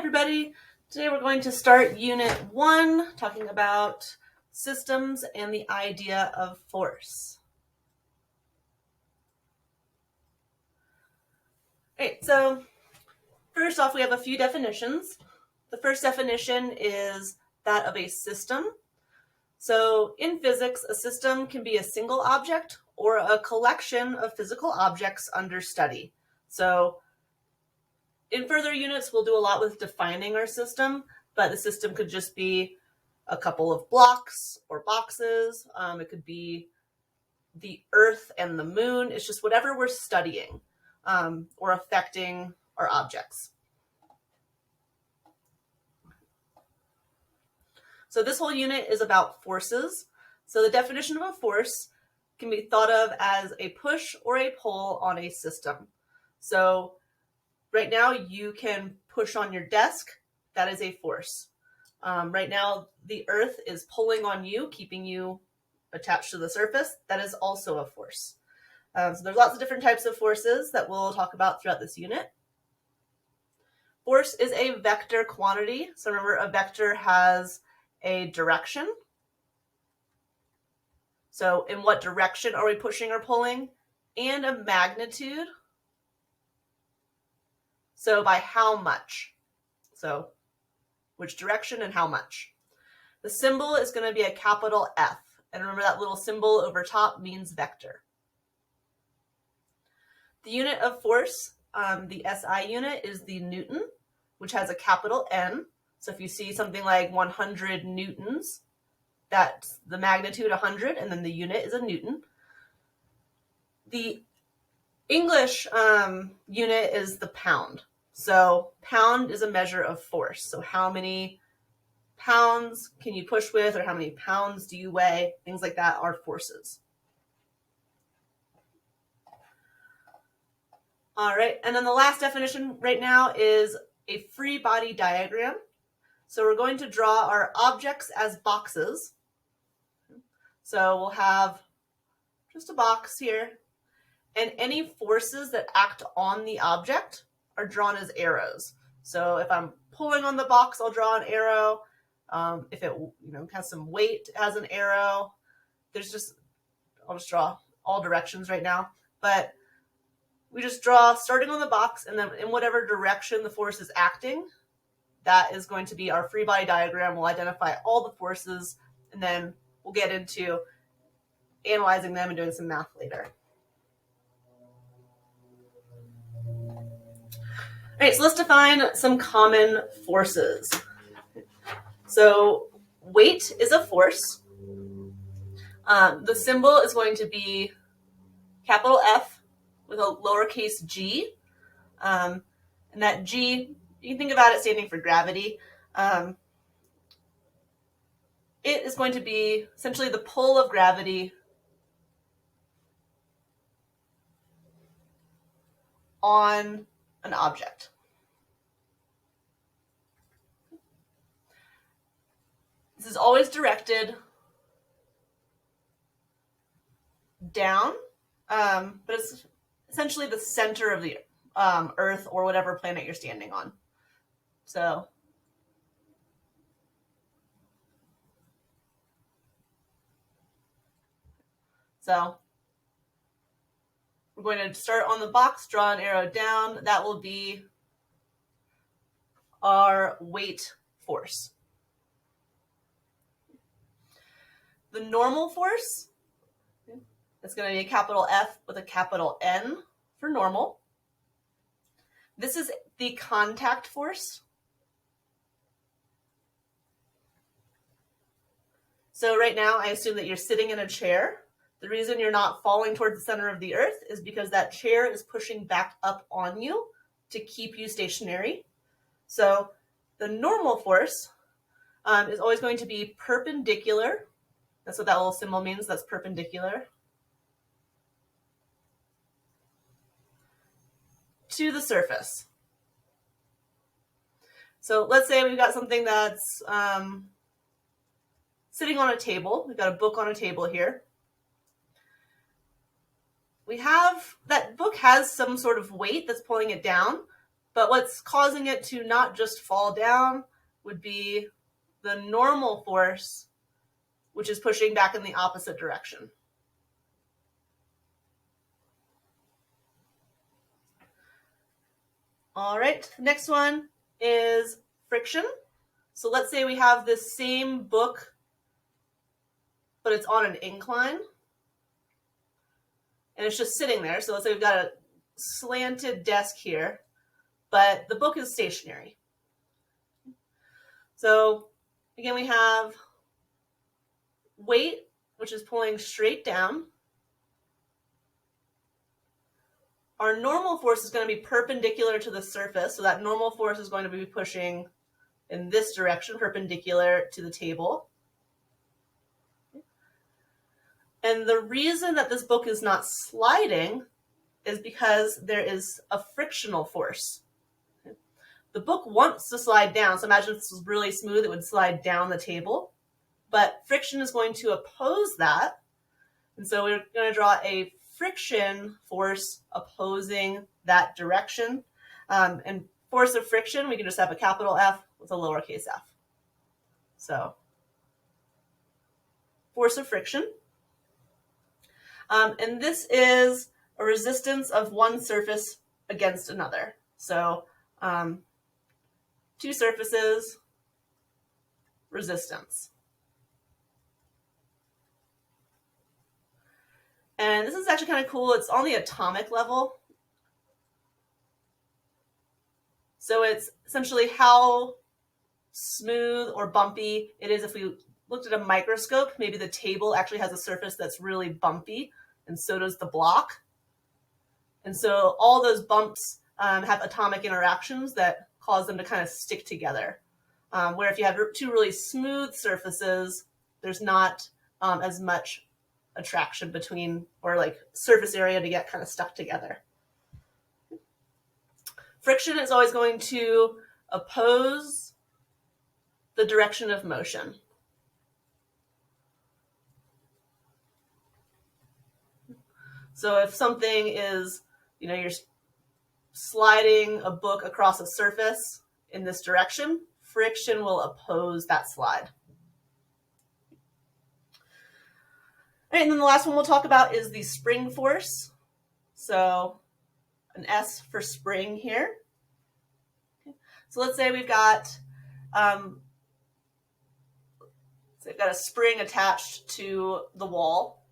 everybody. Today we're going to start Unit 1, talking about systems and the idea of force. Okay, so first off, we have a few definitions. The first definition is that of a system. So in physics, a system can be a single object or a collection of physical objects under study. So in further units, we'll do a lot with defining our system, but the system could just be a couple of blocks or boxes. It could be the Earth and the moon. It's just whatever we're studying or affecting our objects. So this whole unit is about forces. So the definition of a force can be thought of as a push or a pull on a system. So right now you can push on your desk. That is a force. Right now the Earth is pulling on you, keeping you attached to the surface. That is also a force. So there's lots of different types of forces that we'll talk about throughout this unit. Force is a vector quantity. So remember, a vector has a direction. So in what direction are we pushing or pulling? And a magnitude. So by how much? So which direction and how much? The symbol is going to be a capital F. And remember, that little symbol over top means vector. The unit of force, the SI unit, is the Newton, which has a capital N. So if you see something like 100 newtons, that's the magnitude 100, and then the unit is a Newton. The English unit is the pound. So pound is a measure of force. So how many pounds can you push with, or how many pounds do you weigh? Things like that are forces. All right, and then the last definition right now is a free body diagram. So we're going to draw our objects as boxes. So we'll have just a box here, and any forces that act on the object are drawn as arrows. So if I'm pulling on the box, I'll draw an arrow. If it has some weight, it has an arrow. I'll just draw all directions right now. But we just draw starting on the box, and then in whatever direction the force is acting, that is going to be our free body diagram. We'll identify all the forces, and then we'll get into analyzing them and doing some math later. All right, so let's define some common forces. So weight is a force. The symbol is going to be capital F with a lowercase g. And that G, you can think about it standing for gravity. It is going to be essentially the pull of gravity on an object. This is always directed down, but it's essentially the center of the Earth or whatever planet you're standing on. So we're going to start on the box, draw an arrow down. That will be our weight force. The normal force is going to be a capital F with a capital N for normal. This is the contact force. So right now, I assume that you're sitting in a chair. The reason you're not falling towards the center of the Earth is because that chair is pushing back up on you to keep you stationary. So the normal force is always going to be perpendicular. That's what that little symbol means. That's perpendicular to the surface. So let's say we've got something that's sitting on a table. We've got a book on a table here. That book has some sort of weight that's pulling it down, But what's causing it to not just fall down would be the normal force, which is pushing back in the opposite direction. All right, next one is friction. So let's say we have this same book, but it's on an incline. And it's just sitting there. So let's say we've got a slanted desk here, but the book is stationary. So again, we have weight, which is pulling straight down. Our normal force is going to be perpendicular to the surface. So that normal force is going to be pushing in this direction, perpendicular to the table. And the reason that this book is not sliding is because there is a frictional force. The book wants to slide down. So imagine if this was really smooth, it would slide down the table. But friction is going to oppose that. And so we're going to draw a friction force opposing that direction. And force of friction, we can just have a capital F with a lowercase f. So force of friction. And this is a resistance of one surface against another. So two surfaces, resistance. And this is actually kind of cool. It's on the atomic level. So it's essentially how smooth or bumpy it is. If we looked at a microscope, maybe the table actually has a surface that's really bumpy, and so does the block. And so all those bumps have atomic interactions that cause them to kind of stick together. Where if you have two really smooth surfaces, there's not as much attraction between, or like surface area to get kind of stuck together. Friction is always going to oppose the direction of motion. So if something is, you're sliding a book across a surface in this direction, friction will oppose that slide. All right, and then the last one we'll talk about is the spring force. So an S for spring here. Okay. So let's say we've got a spring attached to the wall,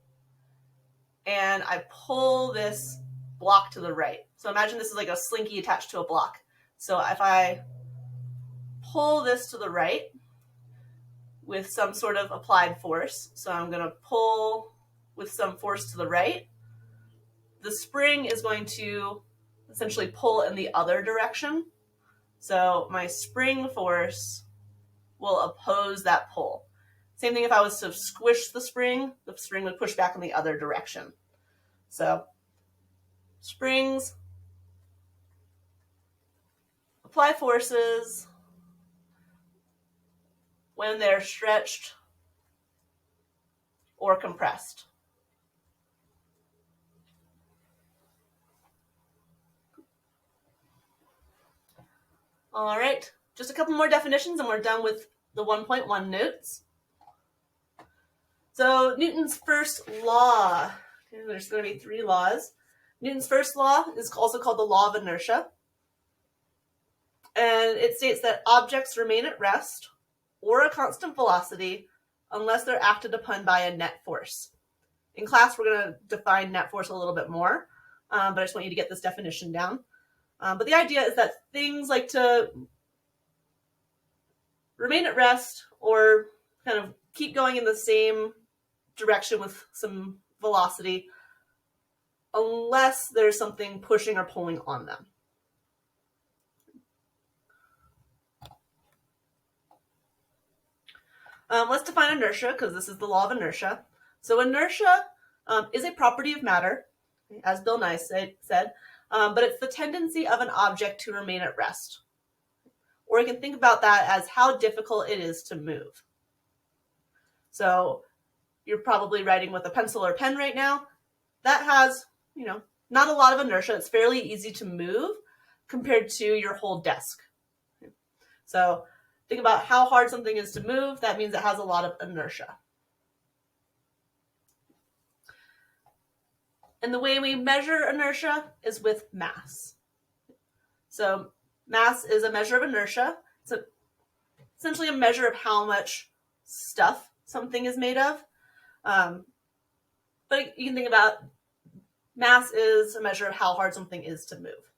and I pull this block to the right. So imagine this is like a slinky attached to a block. So if I pull this to the right with some sort of applied force, so I'm going to pull with some force to the right, the spring is going to essentially pull in the other direction. So my spring force will oppose that pull. Same thing if I was to squish the spring would push back in the other direction. So springs apply forces when they're stretched or compressed. All right, just a couple more definitions and we're done with the 1.1 notes. So Newton's first law, there's going to be 3 laws. Newton's first law is also called the law of inertia. And it states that objects remain at rest or a constant velocity unless they're acted upon by a net force. In class, we're going to define net force a little bit more, but I just want you to get this definition down. But the idea is that things like to remain at rest or kind of keep going in the same direction with some velocity unless there's something pushing or pulling on them. Let's define inertia, because this is the law of inertia. So inertia is a property of matter, as Bill Nye said, but it's the tendency of an object to remain at rest. Or you can think about that as how difficult it is to move. So you're probably writing with a pencil or pen right now. That has, not a lot of inertia. It's fairly easy to move compared to your whole desk. So think about how hard something is to move. That means it has a lot of inertia. And the way we measure inertia is with mass. So mass is a measure of inertia. It's essentially a measure of how much stuff something is made of. But you can think about mass is a measure of how hard something is to move.